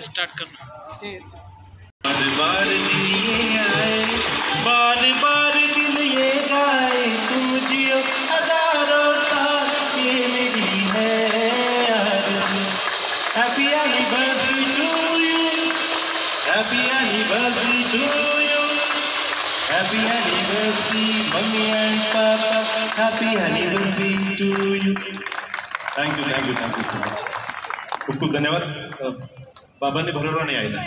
Start करना। बार बार दिल आए, बार बार दिल ये गाए, तुम जियो हजारों साल ये मेरी है आरज़ू। Happy anniversary to you, happy anniversary to you, happy anniversary mummy and papa, happy anniversary to you. Thank you so much, खूप खूप धन्यवाद। बाबांनी भरवला नाही आईला,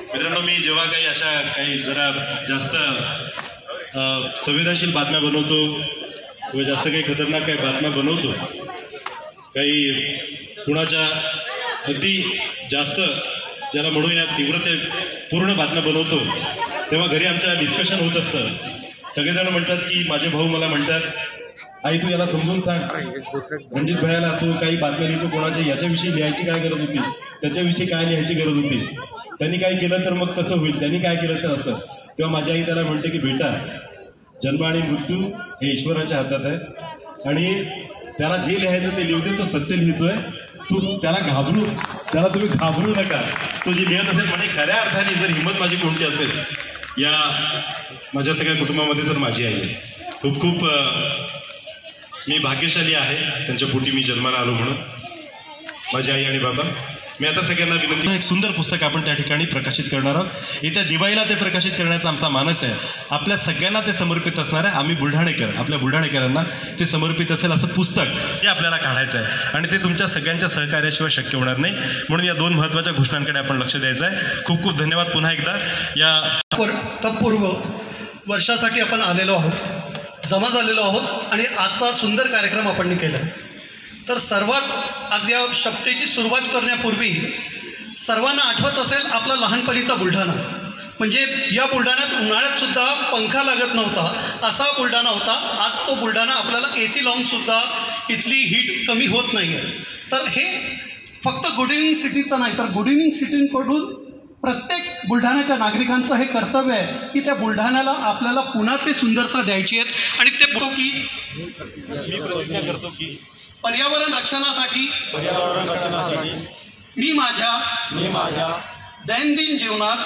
मित्रांनो, मी जेव्हा काही अशा काही जरा जास्त संवेदनशील बातम्या बनवतो किंवा जास्त काही खतरनाक काही बातम्या बनवतो, काही कुणाच्या अगदी जास्त ज्याला म्हणूया तीव्रतेपूर्ण बातम्या बनवतो, तेव्हा घरी आमच्या डिस्कशन होत असतं। सगळेजण म्हणतात की माझे भाऊ मला म्हणतात, आई तू याला समजून सांग, रणजित भैयाला तू काही बातम्या लिहितो कोणाच्या, याच्याविषयी लिहायची काय गरज होती, त्याच्याविषयी काय लिहायची गरज होती, त्यांनी काय केलं तर मग कसं होईल, त्यांनी काय केलं तर असं। तेव्हा माझी आई त्याला म्हणते की बेटा, जन्म आणि मृत्यू हे ईश्वराच्या हातात आहे आणि त्याला जे लिहायचं ते लिहू, तो सत्य लिहितोय, तू त्याला तुम्ही घाबरू नका, तो जे लिहित असेल म्हणे खऱ्या अर्थाने जर हिंमत माझी कोणती असेल या माझ्या सगळ्या कुटुंबामध्ये तर माझी आई आहे। खूप खूप मी भाग्यशाली आहे, त्यांच्या पोटी मी जन्माला आलो म्हणून, माझी आई आणि बाबा। मी आता सगळ्यांना विनंती, एक सुंदर पुस्तक आपण त्या ठिकाणी प्रकाशित करणार आहोत। येत्या दिवाळीला ते प्रकाशित करण्याचा आमचा मानस आहे। आपल्या सगळ्यांना ते समर्पित असणार आहे। आम्ही बुलढाणेकर, आपल्या बुलढाणेकरांना ते समर्पित असेल असं पुस्तक हे आपल्याला काढायचं आहे आणि ते तुमच्या सगळ्यांच्या सहकार्याशिवाय शक्य होणार नाही, म्हणून या दोन महत्त्वाच्या घोषणांकडे आपण लक्ष द्यायचं आहे। खूप खूप धन्यवाद पुन्हा एकदा। या तत्पूर्व वर्षासाठी आपण आलेलो आहोत, जमा झालेलो आहोत आणि आजचा सुंदर कार्यक्रम आपण केला। तर सर्वात आज या शपथेची सुरुवात करण्यापूर्वी सर्वांना आठवत असेल आपला लहानपणीचा बुलढाणा, म्हणजे या बुलढाण्यात उन्हाळ्यात सुद्धा पंखा लागत नव्हता असा बुलढाणा होता। आज तो बुलढाणा आपल्याला AC लावूनसुद्धा इथली हीट कमी होत नाही आहे। तर हे फक्त गुड इव्हनिंग सिटीचं नाही, तर गुड इव्हनिंग सिटींकडून प्रत्येक बुलढाण्याच्या नागरिकांचं हे कर्तव्य आहे की त्या बुलढाण्याला आपल्याला पुन्हा ते सुंदरता द्यायची आहे आणि ते बघतो की मी प्रतिज्ञा करतो की पर्यावरण रक्षणासाठी मी माझ्या दैनंदिन जीवनात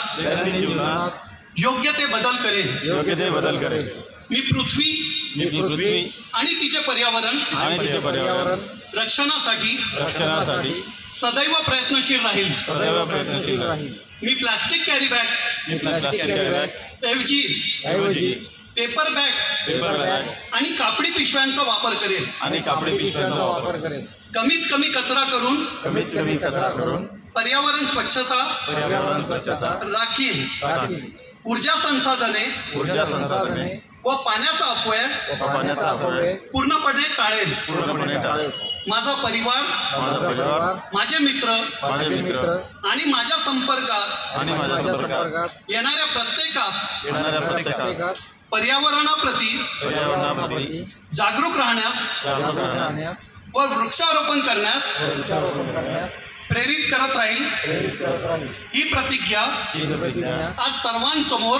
योग्य ते बदल करेन। मी पृथ्वी आणि तिचे पर्यावरण रक्षणासाठी सदैव प्रयत्नशील राहील। मी प्लास्टिक कॅरी बॅग ऐवजी पेपर बॅग आणि कापडी पिशव्यांचा वापर करेन। कमीत कमी कचरा करून पर्यावरण स्वच्छता राखीन। ऊर्जा संसाधने व पाण्याचा अपव्यय पूर्णपणे टाळेल। माझा परिवार, माझे मित्र आणि माझ्या संपर्कात येणाऱ्या प्रत्येकास पर्यावरणाप्रती जागरूक राहण्यास व वृक्षारोपण करण्यास प्रेरित करत राहील। ही प्रतिज्ञा आज सर्वांसमोर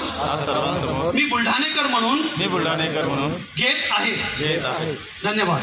मी बुलढाणेकर म्हणून घेत आहे। धन्यवाद।